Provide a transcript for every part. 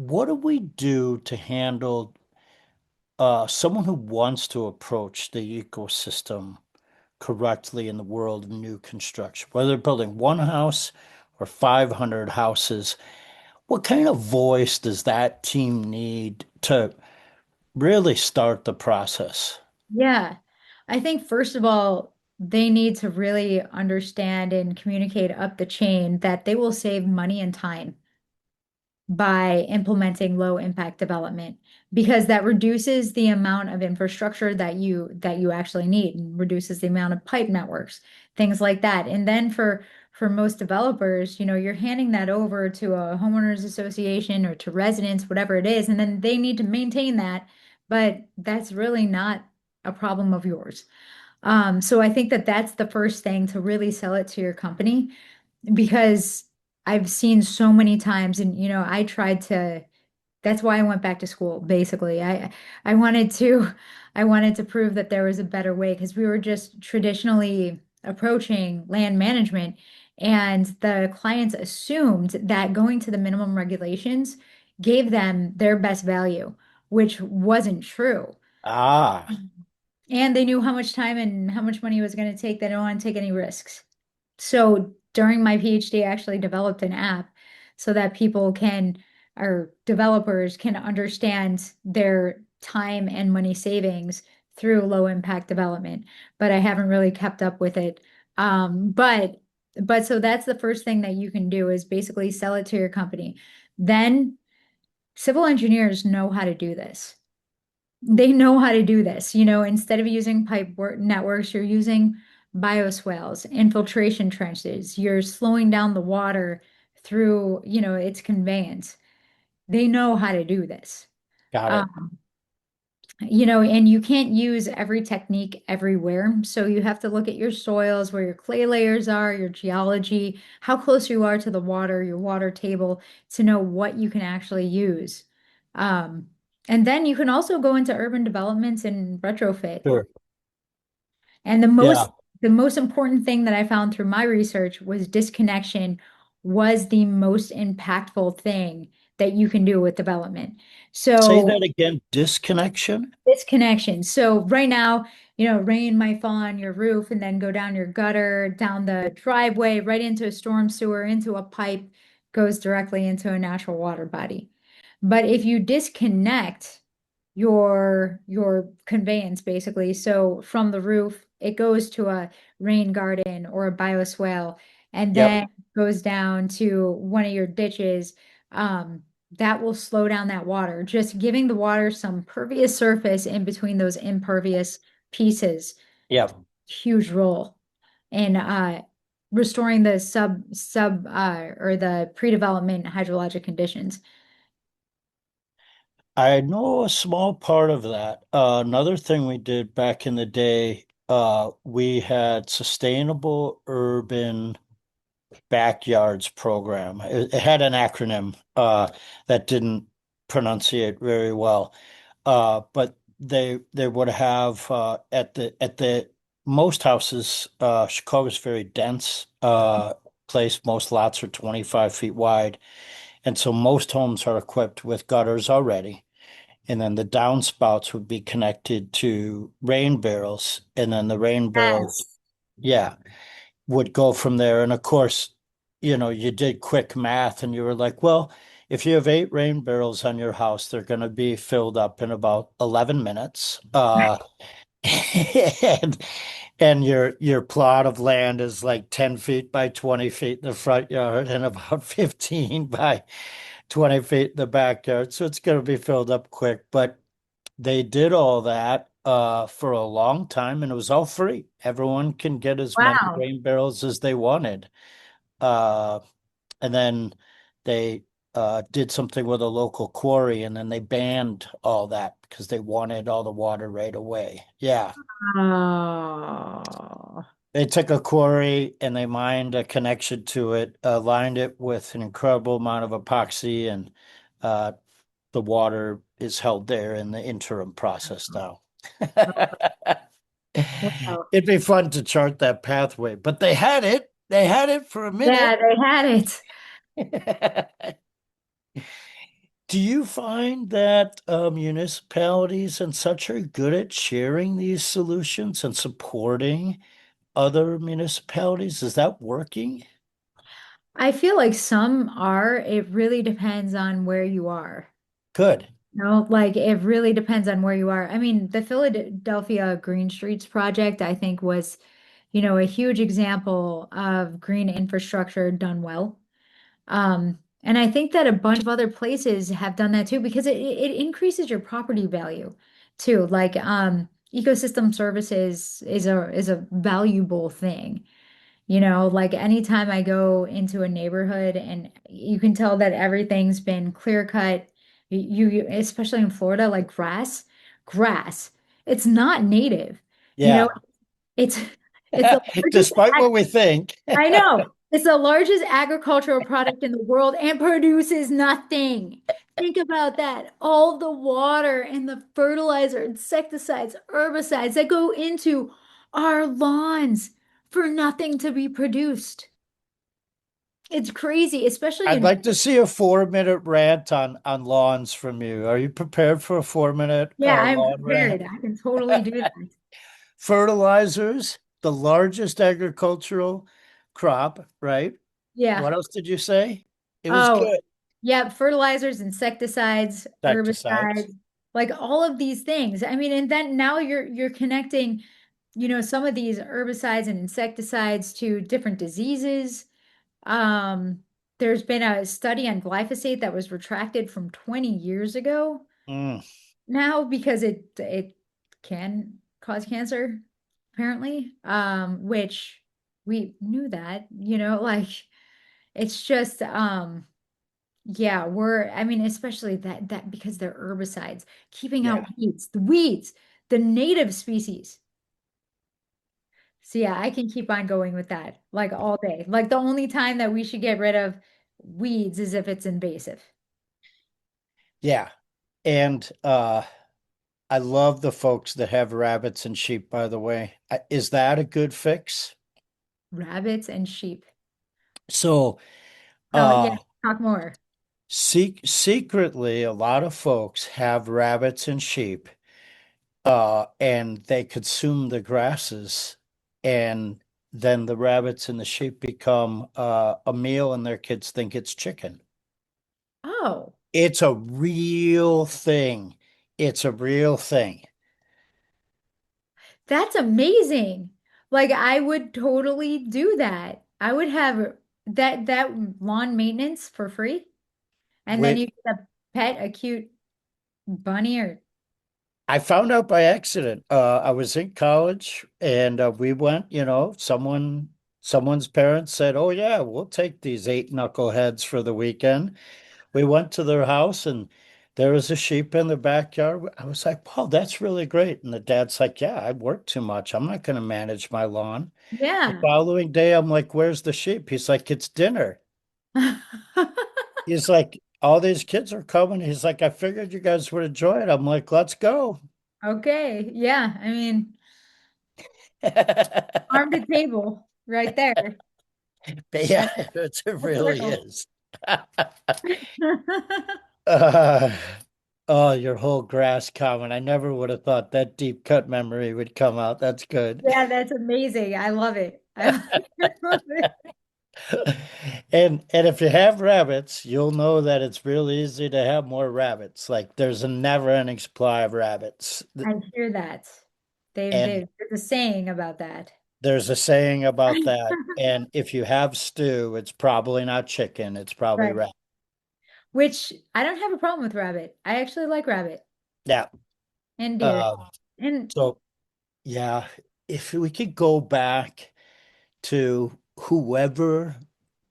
what do we do to handle someone who wants to approach the ecosystem correctly in the world of new construction, whether they're building one house or 500 houses? What kind of voice does that team need to really start the process? Yeah. I think first of all, they need to really understand and communicate up the chain that they will save money and time by implementing low impact development because that reduces the amount of infrastructure that you actually need and reduces the amount of pipe networks, things like that. And then for most developers, you're handing that over to a homeowners association or to residents, whatever it is, and then they need to maintain that, but that's really not a problem of yours. So I think that that's the first thing to really sell it to your company because I've seen so many times and I tried to that's why I went back to school basically. I wanted to I wanted to prove that there was a better way because we were just traditionally approaching land management and the clients assumed that going to the minimum regulations gave them their best value, which wasn't true. Ah, And they knew how much time and how much money it was going to take. They don't want to take any risks. So during my PhD, I actually developed an app so that people can, or developers can understand their time and money savings through low impact development. But I haven't really kept up with it. But so that's the first thing that you can do is basically sell it to your company. Then civil engineers know how to do this. They know how to do this. Instead of using networks, you're using bioswales, infiltration trenches. You're slowing down the water through, its conveyance. They know how to do this. got it. Um, and you can't use every technique everywhere. So you have to look at your soils, where your clay layers are, your geology, how close you are to the water, your water table, to know what you can actually use. Um, and then you can also go into urban developments and retrofit. Sure. And the Yeah. most the most important thing that I found through my research was disconnection was the most impactful thing that you can do with development. Say So that again. Disconnection? disconnection. So right now, rain might fall on your roof and then go down your gutter, down the driveway, right into a storm sewer, into a pipe, goes directly into a natural water body. But if you disconnect your conveyance basically, so from the roof, it goes to a rain garden or a bioswale and Yep. then goes down to one of your ditches. Um, that will slow down that water. Just giving the water some pervious surface in between those impervious pieces, Yep. huge role in restoring the sub or the pre-development hydrologic conditions. I know a small part of that. Another thing we did back in the day, we had sustainable urban backyards program. It had an acronym that didn't pronunciate very well, but they would have at the most houses. Chicago's very dense place. Most lots are 25 feet wide, and so most homes are equipped with gutters already. And then the downspouts would be connected to rain barrels, and then the rain barrels, Yes. yeah, would go from there. And of course, you did quick math and you were like, well, if you have 8 rain barrels on your house, they're going to be filled up in about 11 minutes. And and your plot of land is like 10 feet by 20 feet in the front yard and about 15 by 20 feet in the backyard. So it's going to be filled up quick. But they did all that for a long time and it was all free. Everyone can get as many Wow. grain barrels as they wanted. Uh, and then they did something with a local quarry and then they banned all that because they wanted all the water right away. Yeah. Oh. They took a quarry and they mined a connection to it, lined it with an incredible amount of epoxy, and uh, the water is held there in the interim process now. Wow. It'd be fun to chart that pathway, but they had it. They had it for a minute. Yeah, they had it. Do you find that municipalities and such are good at sharing these solutions and supporting other municipalities? Is that working? I feel like some are. It really depends on where you are. Good. No, like it really depends on where you are. I mean, the Philadelphia Green Streets project, I think, was, a huge example of green infrastructure done well. And I think that a bunch of other places have done that too because it increases your property value too. Like ecosystem services is a valuable thing. Like anytime I go into a neighborhood and you can tell that everything's been clear cut, especially in Florida, like grass, it's not native. You know, Yeah. it's it's the largest Despite what we think. I know. It's the largest agricultural product in the world and produces nothing. Think about that. All the water and the fertilizer, insecticides, herbicides that go into our lawns for nothing to be produced. It's crazy, especially I'd in, like to see a 4 minute rant on lawns from you. Are you prepared for a 4 minute yeah, I'm lawn prepared. rant? I can totally do that. Fertilizers, the largest agricultural crop, right? Yeah. What else did you say? It was Oh, good. yeah, fertilizers, insecticides, Insecticides. herbicides, like all of these things. I mean, and then now you're connecting, some of these herbicides and insecticides to different diseases. Um, there's been a study on glyphosate that was retracted from 20 years ago Mm, now because it can cause cancer, apparently. Which we knew that, like it's just yeah, I mean, especially that because they're herbicides, keeping yeah. out the native species. So yeah, I can keep on going with that like all day. Like the only time that we should get rid of weeds is if it's invasive. Yeah. And I love the folks that have rabbits and sheep, by the way. Is that a good fix? Rabbits and sheep. So, Oh yeah, uh, talk more. secretly, a lot of folks have rabbits and sheep, and they consume the grasses, and then the rabbits and the sheep become a meal, and their kids think it's chicken. Oh, It's a real thing. It's a real thing. that's amazing. Like I would totally do that. I would have that lawn maintenance for free. And then With you get a pet, a cute bunny or I found out by accident. I was in college and we went, someone's parents said, "Oh yeah, we'll take these eight knuckleheads for the weekend." We went to their house and there was a sheep in the backyard. I was like, "Wow, that's really great." And the dad's like, "Yeah, I work too much. I'm not going to manage my lawn." The yeah. following day, I'm like, "Where's the sheep?" He's like, "It's dinner." He's like, "All these kids are coming." He's like, "I figured you guys would enjoy it." I'm like, "Let's go." Okay. Yeah. I mean, farm to table right there. But yeah, That's it full really circle. is. Uh, oh, your whole grass comment. I never would have thought that deep cut memory would come out. That's good. Yeah, that's amazing. I love it. I love it. And if you have rabbits, you'll know that it's really easy to have more rabbits. Like there's a never-ending supply of rabbits. I hear that. And There's a saying about that. there's a saying about that. And if you have stew, it's probably not chicken, it's probably Right. rabbit. Which I don't have a problem with rabbit. I actually like rabbit Yeah. and deer. Um, And so yeah, if we could go back to whoever,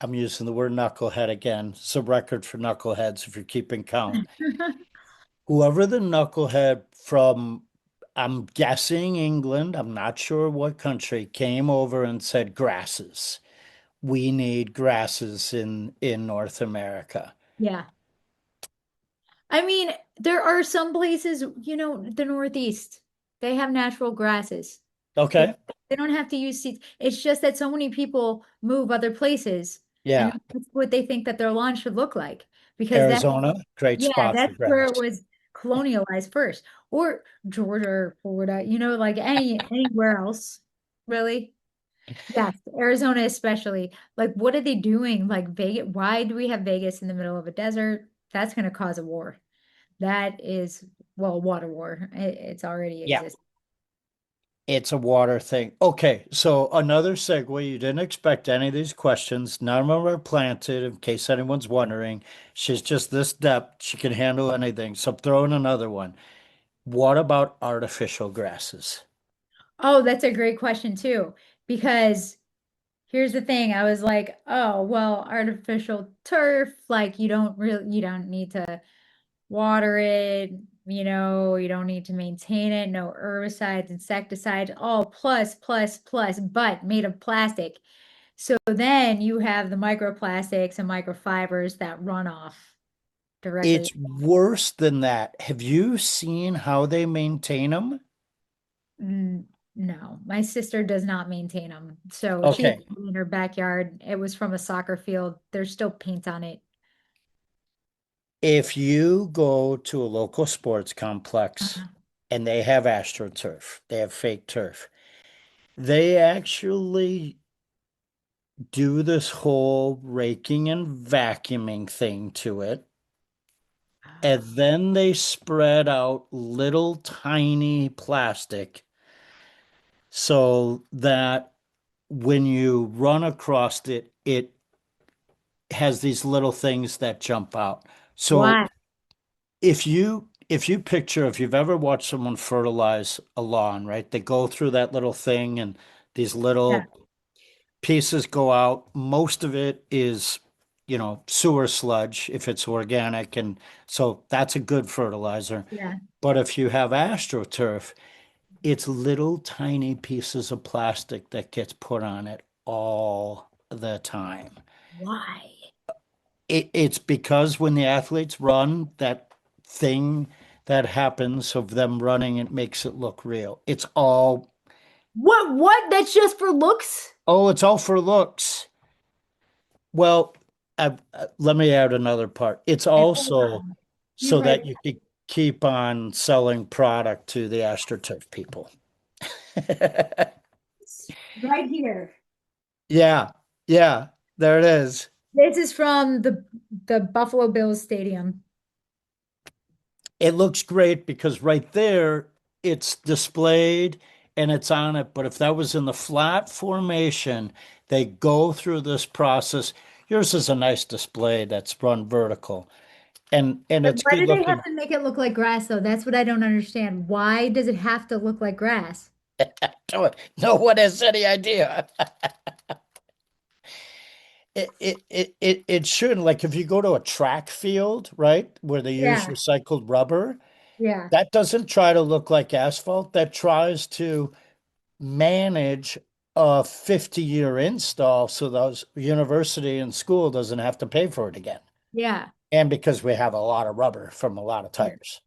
I'm using the word knucklehead again. It's a record for knuckleheads if you're keeping count. Whoever the knucklehead from, I'm guessing England, I'm not sure what country, came over and said grasses. We need grasses in North America. yeah. I mean, there are some places, the Northeast, they have natural grasses. They Okay. they don't have to use seeds. It's just that so many people move other places, and Yeah. that's what they think that their lawn should look like. because that's, Arizona, great yeah, spot for that's where grass. it was colonialized first, or Georgia or Florida, like anywhere else, really. Yes, Arizona especially. Like, what are they doing? Like Vegas, why do we have Vegas in the middle of a desert? That's going to cause a war. That is, well, water war. It's already Yeah, exists. it's a water thing. Okay, so another segue. You didn't expect any of these questions. None of them are planted, in case anyone's wondering. She's just this depth. She can handle anything. So throw in another one. What about artificial grasses? Oh, that's a great question too, because here's the thing. I was like, oh, well, artificial turf, like you don't need to water it, you don't need to maintain it, no herbicides, insecticides, all plus, plus, plus, but made of plastic. So then you have the microplastics and microfibers that run off directly. It's worse than that. Have you seen how they maintain them? Mm, no, my sister does not maintain them. So she has Okay. one in her backyard. It was from a soccer field. There's still paint on it. If you go to a local sports complex Uh-huh. and they have AstroTurf, they have fake turf, they actually do this whole raking and vacuuming thing to it. And then they spread out little tiny plastic so that when you run across it, it has these little things that jump out. So Why? if you picture if you've ever watched someone fertilize a lawn, right? They go through that little thing and these Yeah, little pieces go out. Most of it is, sewer sludge if it's organic, and so that's a good fertilizer. yeah. But if you have AstroTurf, it's little tiny pieces of plastic that gets put on it all the time. Why? It's because when the athletes run, that thing that happens of them running, it makes it look real. It's all, What? That's just for looks? oh, it's all for looks. Well, let me add another part. It's And hold also on. You so right, that you can keep on selling product to the AstroTurf people. right here. Yeah, yeah, there it is. This is from the Buffalo Bills stadium. It looks great because right there it's displayed and it's on it. But if that was in the flat formation, they go through this process. Yours is a nice display that's run vertical and But it's why good do they have looking. to make it look like grass, though? That's what I don't understand. Why does it have to look like grass? No one has any idea. It shouldn't. Like if you go to a track field, right, where they use Yeah, recycled rubber, yeah, that doesn't try to look like asphalt. That tries to manage a 50-year install so those university and school doesn't have to pay for it again. yeah. And because we have a lot of rubber from a lot of Yeah. tires.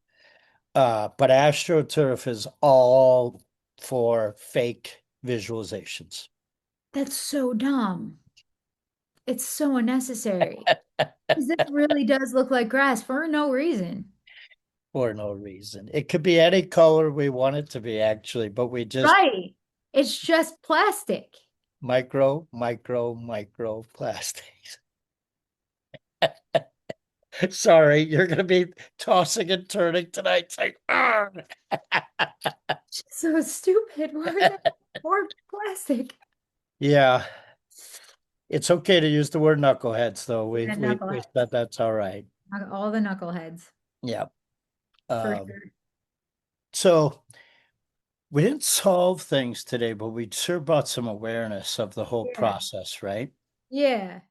But AstroTurf is all for fake visualizations That's so dumb. It's so unnecessary. Because it really does look like grass for no reason. for no reason. It could be any color we want it to be, actually, but we just Right. It's just plastic. micro plastics. Sorry, you're going to be tossing and turning tonight. It's like, "Argh." So stupid. Why would that more plastic? Yeah, it's okay to use the word knuckleheads, though. We Yeah, we we knuckleheads. said that's all right. All the knuckleheads, Yeah. for Um, sure. so we didn't solve things today, but we sure brought some awareness of the whole Yeah. process, right? Yeah.